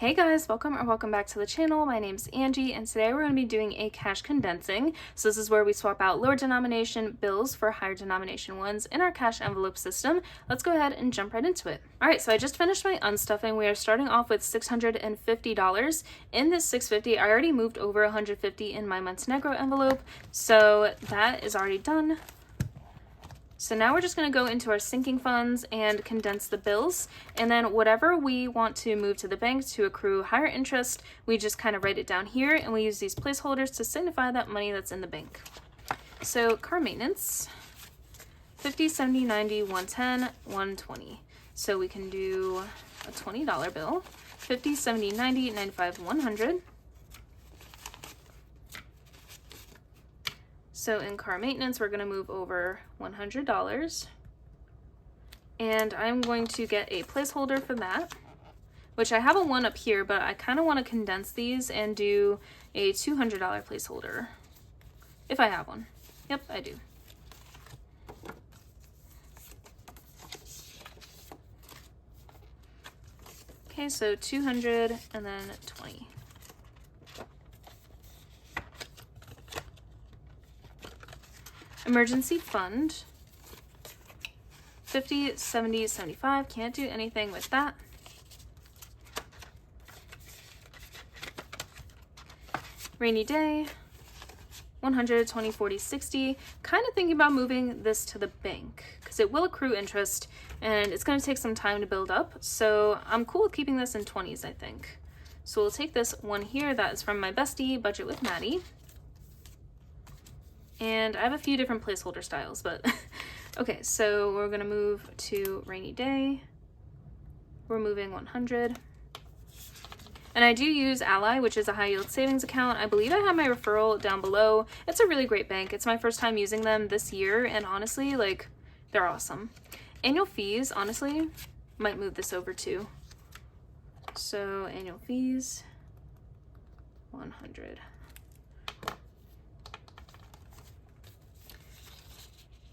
Hey guys, welcome back to the channel. My name's Angie, and today we're going to be doing a cash condensing. So this is where we swap out lower denomination bills for higher denomination ones in our cash envelope system. Let's go ahead and jump right into it. All right, so I just finished my unstuffing. We are starting off with $650. In this $650, I already moved over $150 in my Montenegro envelope, so that is already done. So now we're just going to go into our sinking funds and condense the bills, and then whatever we want to move to the bank to accrue higher interest, we just kind of write it down here, and we use these placeholders to signify that money that's in the bank. So car maintenance, 50, 70, 90, 110, 120. So we can do a $20 bill, 50, 70, 90, 95, 100. So in car maintenance, we're going to move over $100, and I'm going to get a placeholder for that, which I have a one up here, but I kind of want to condense these and do a $200 placeholder, if I have one. Yep, I do. Okay, so 200 and then 20. Emergency fund, 50, 70, 75, can't do anything with that. Rainy day, 100, 20, 40, 60. Kind of thinking about moving this to the bank because it will accrue interest and it's going to take some time to build up. So I'm cool with keeping this in 20s, I think. So we'll take this one here that is from my bestie, Budget with Maddie. And I have a few different placeholder styles, but okay, so we're gonna move to rainy day. We're moving 100. And I do use Ally, which is a high yield savings account. I believe I have my referral down below. It's a really great bank. It's my first time using them this year, and honestly, like, they're awesome. Annual fees, honestly, might move this over too. So annual fees, 100.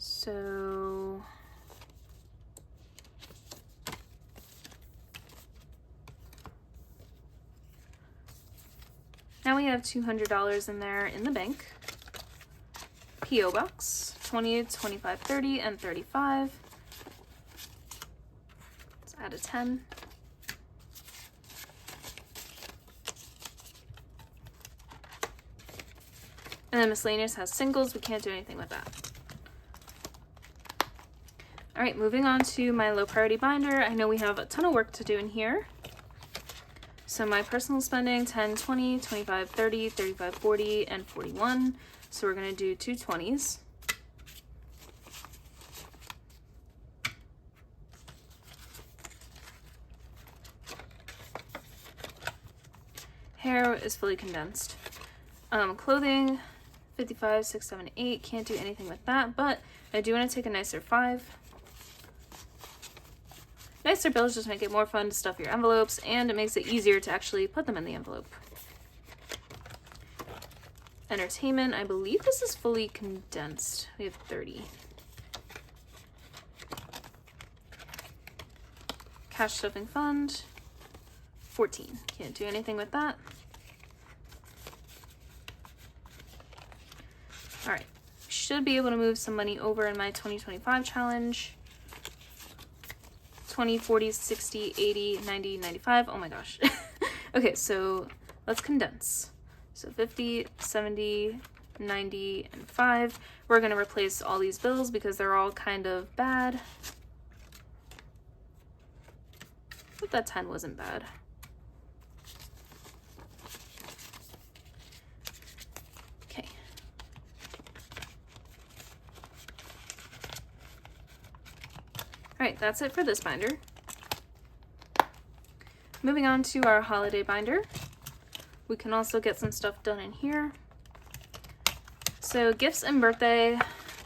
So now we have $200 in there in the bank. PO Box, 20, 25, 30, and 35. Let's add a 10. And then miscellaneous has singles. We can't do anything with that. All right, moving on to my low priority binder. I know we have a ton of work to do in here. So my personal spending, 10, 20, 25, 30, 35, 40, and 41. So we're gonna do two 20s. Hair is fully condensed. Clothing, 55, 6, 7, 8. Can't do anything with that, but I do want to take a nicer 5. Nicer bills just make it more fun to stuff your envelopes, and it makes it easier to actually put them in the envelope. Entertainment, I believe this is fully condensed. We have 30. Cash stuffing fund, 14. Can't do anything with that. All right, should be able to move some money over in my 2025 challenge. 20, 40, 60, 80, 90, 95. Oh my gosh. Okay, so let's condense. So 50, 70, 90, and 5. We're going to replace all these bills because they're all kind of bad. But that 10 wasn't bad. Okay. All right, that's it for this binder. Moving on to our holiday binder. We can also get some stuff done in here. So gifts and birthday,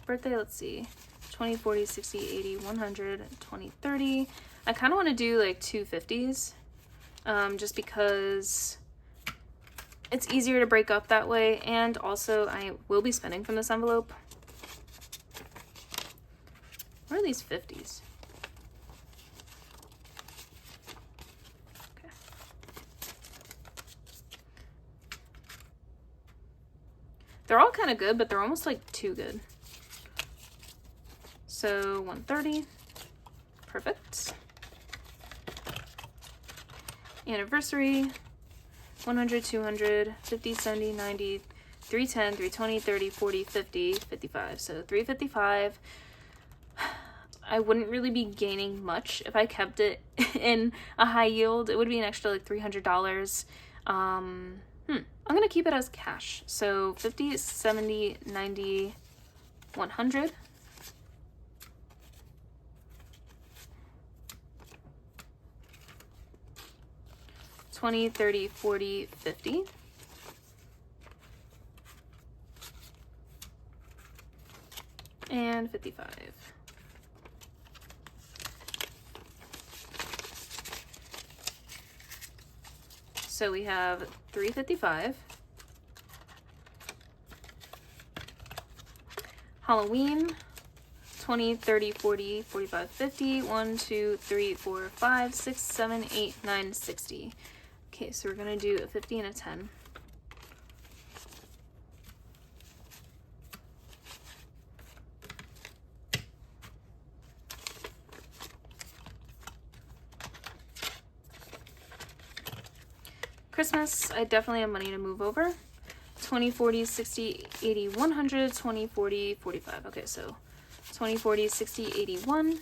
let's see, 20, 40, 60, 80, 100, 20, 30. I kind of want to do like two 50s, just because it's easier to break up that way, and also I will be spending from this envelope. What are these 50s? They're all kind of good, but they're almost like too good. So 130. Perfect. Anniversary. 100, 200, 50, 70, 90, 310, 320, 30, 40, 50, 55. So 355. I wouldn't really be gaining much if I kept it in a high yield. It would be an extra like $300. I'm gonna keep it as cash. So 50, 70, 90, 100. $20, $30, $40, $50. And $55. So we have $355. Halloween, 20, 30, 40, 45, 50. 1, 2, 3, 4, 5, 6, 7, 8, 9, 60. Okay, so we're gonna do a 50 and a 10. Christmas, I definitely have money to move over. 20, 40, 60, 80, 100, 20, 40, 45. Okay, so 20, 40, 60, 81.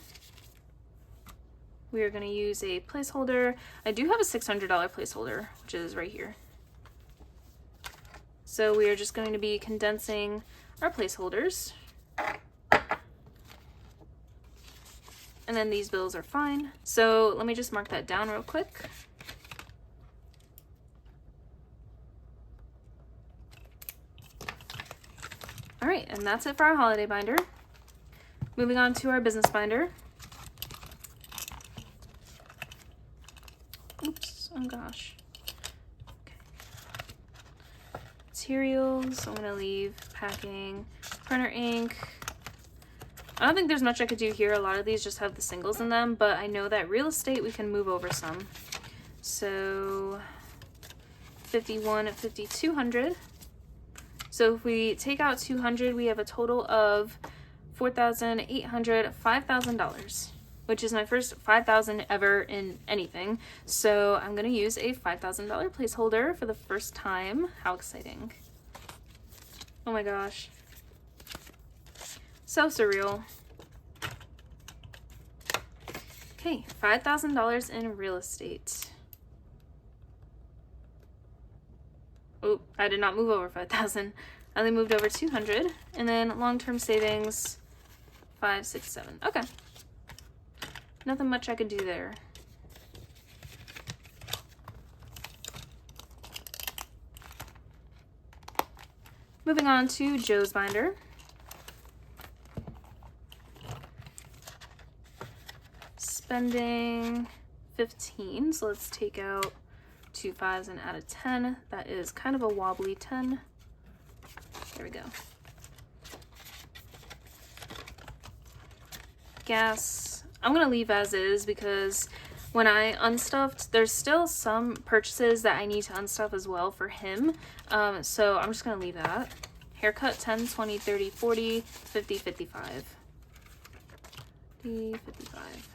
We are going to use a placeholder. I do have a $600 placeholder, which is right here. So we are just going to be condensing our placeholders. And then these bills are fine. So let me just mark that down real quick. All right, and that's it for our holiday binder. Moving on to our business binder. Oops, oh gosh. Okay. Materials, I'm gonna leave packing, printer ink. I don't think there's much I could do here. A lot of these just have the singles in them, but I know that real estate we can move over some. So 51, 50, 200. So if we take out 200, we have a total of $4,800, $5,000, which is my first $5,000 ever in anything. So I'm gonna use a $5,000 placeholder for the first time. How exciting. Oh my gosh. So surreal. Okay, $5,000 in real estate. Oh, I did not move over 5,000. I only moved over 200. And then long-term savings, 5, 6, 7. Okay. Nothing much I could do there. Moving on to Joe's binder. Spending 15, so let's take out 2 5s and add a 10. That is kind of a wobbly 10. There we go. Gas, I'm gonna leave as is because when I unstuffed, there's still some purchases that I need to unstuff as well for him. So I'm just gonna leave that. Haircut, 10, 20, 30, 40, 50, 55. 50, 55.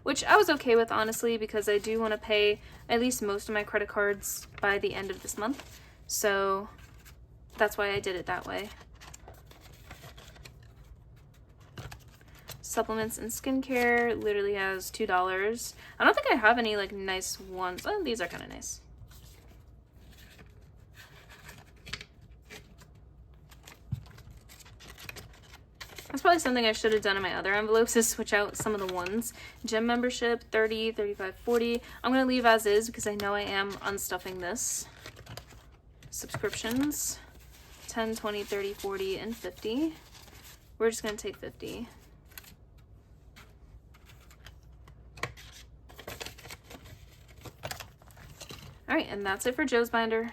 Which I was okay with, honestly, because I do want to pay at least most of my credit cards by the end of this month. So that's why I did it that way. Supplements and skincare literally has $2. I don't think I have any like nice ones. Oh, these are kind of nice. That's probably something I should have done in my other envelopes, is switch out some of the ones. Gym membership, 30, 35, 40. I'm going to leave as is because I know I am unstuffing this. Subscriptions, 10, 20, 30, 40, and 50. We're just going to take 50. All right, and that's it for Joe's binder.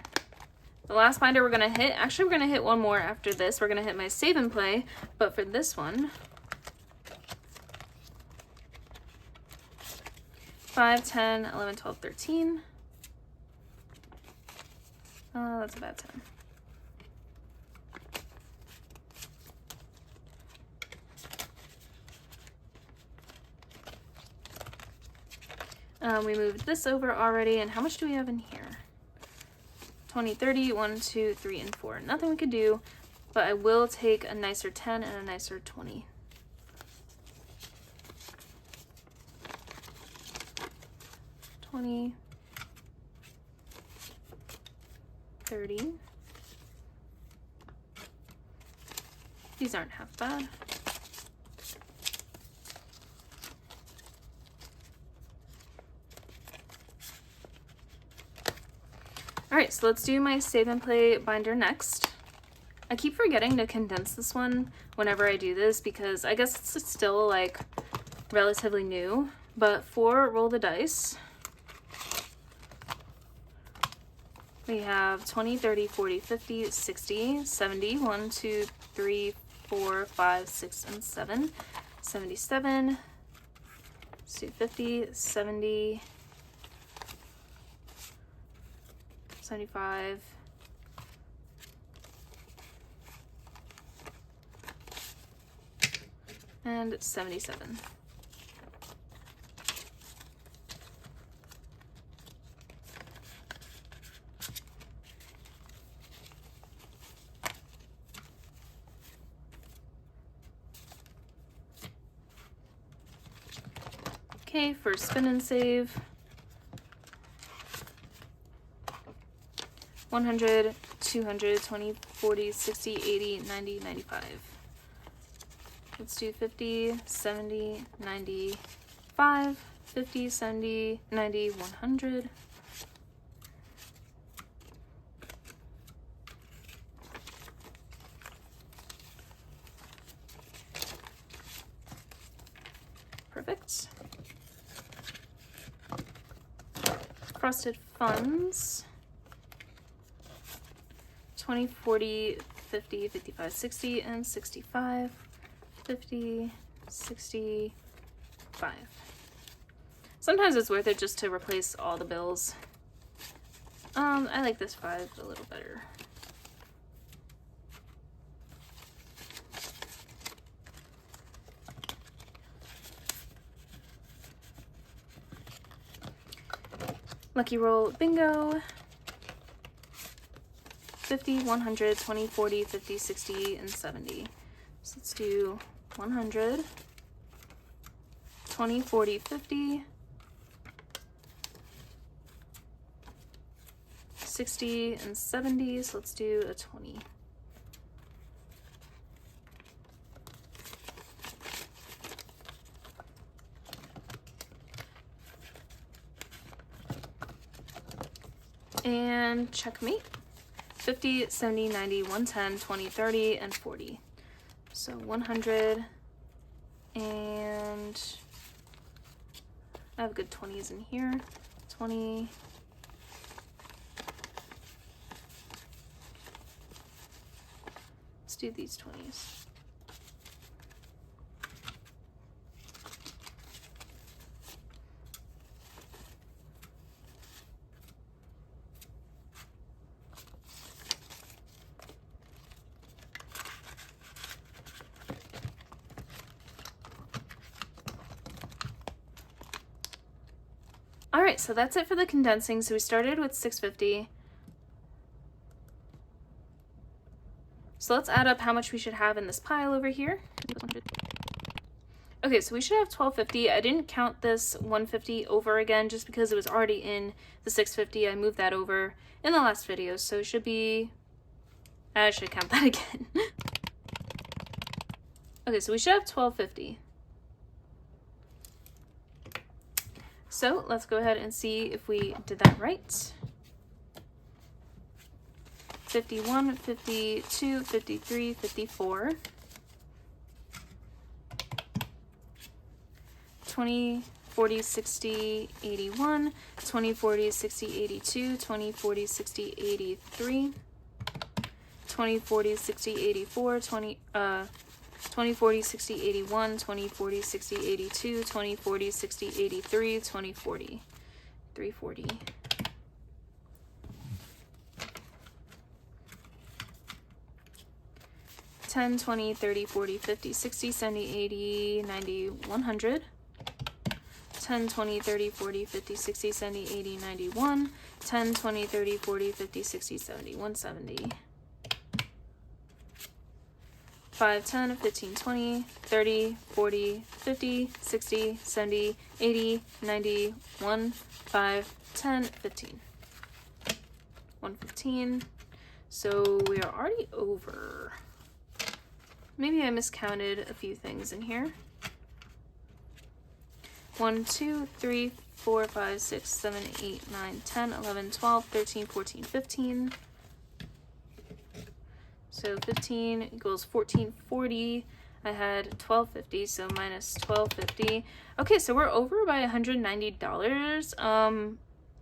The last binder we're gonna hit, actually we're gonna hit one more after this. We're gonna hit my save and play, but for this one, 5, 10, 11, 12, 13. That's a bad 10. We moved this over already, and how much do we have in here? 20, 30, 1, 2, 3, and 4. Nothing we could do, but I will take a nicer 10 and a nicer 20. $20, $30. These aren't half bad. Alright, so let's do my Save and Play binder next. I keep forgetting to condense this one whenever I do this because I guess it's still like relatively new, but for Roll the Dice, we have 20, 30, 40, 50, 60, 70, 1, 2, 3, 4, 5, 6, and 7, 77, 50, 70, 75, and 77. Okay, for spin and save. 100, 200, 20, 40, 60, 80, 90, 95. Let's do 50, 70, 95, 50, 70, 90, 100. Perfect. Frosted Funds. 20, 40, 50, 55, 60, and 65. 50, 65. Sometimes it's worth it just to replace all the bills. I like this 5 a little better. Lucky Roll Bingo. 50, 100, 20, 40, 50, 60, and 70. So let's do 100, 20, 40, 50, 60, and 70. So let's do a 20. And checkmate. 50, 70, 90, 110, 20, 30, and 40. So 100, and I have good 20s in here. 20, let's do these 20s. Alright, so that's it for the condensing. So we started with 650. So let's add up how much we should have in this pile over here. Okay, so we should have 1250. I didn't count this 150 over again just because it was already in the 650. I moved that over in the last video, so it should be... I should count that again. Okay, so we should have 1250. So let's go ahead and see if we did that right. 51, 52, 53, 54. 20, 40, 60, 81. 20, 40, 60, 82. 20, 40, 60, 83. 20, 40, 60, 84. 20, 40, 60, 81, 20, 40, 60, 82, 20, 40, 60, 83, 20, 40, 340. $10, $20, $30, $40, $50, $60, $70, $80, $90, $100. $10, 10, 20, 30, 40, 50, 60, 70, 80, 91, 10, 20, 30, 40, 50, 60, 70, 170. 5, 10, 15, 20, 30, 40, 50, 60, 70, 80, 90, 1, 5, 10, 15. 115. So we are already over. Maybe I miscounted a few things in here. 1, 2, 3, 4, 5, 6, 7, 8, 9, 10, 11, 12, 13, 14, 15. So 15 equals 1440. I had 1250, so minus 1250. Okay, so we're over by $190. I'm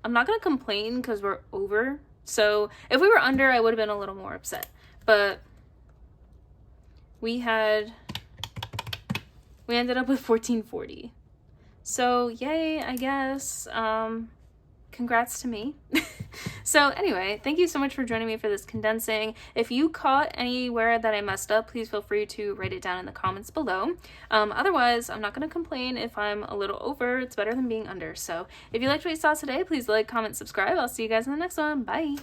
not gonna complain because we're over. So if we were under, I would have been a little more upset. But we ended up with 1440. So yay, I guess. Congrats to me. So anyway, thank you so much for joining me for this condensing. If you caught anywhere that I messed up, please feel free to write it down in the comments below. Otherwise, I'm not going to complain if I'm a little over. It's better than being under. So if you liked what you saw today, please like, comment, subscribe. I'll see you guys in the next one. Bye.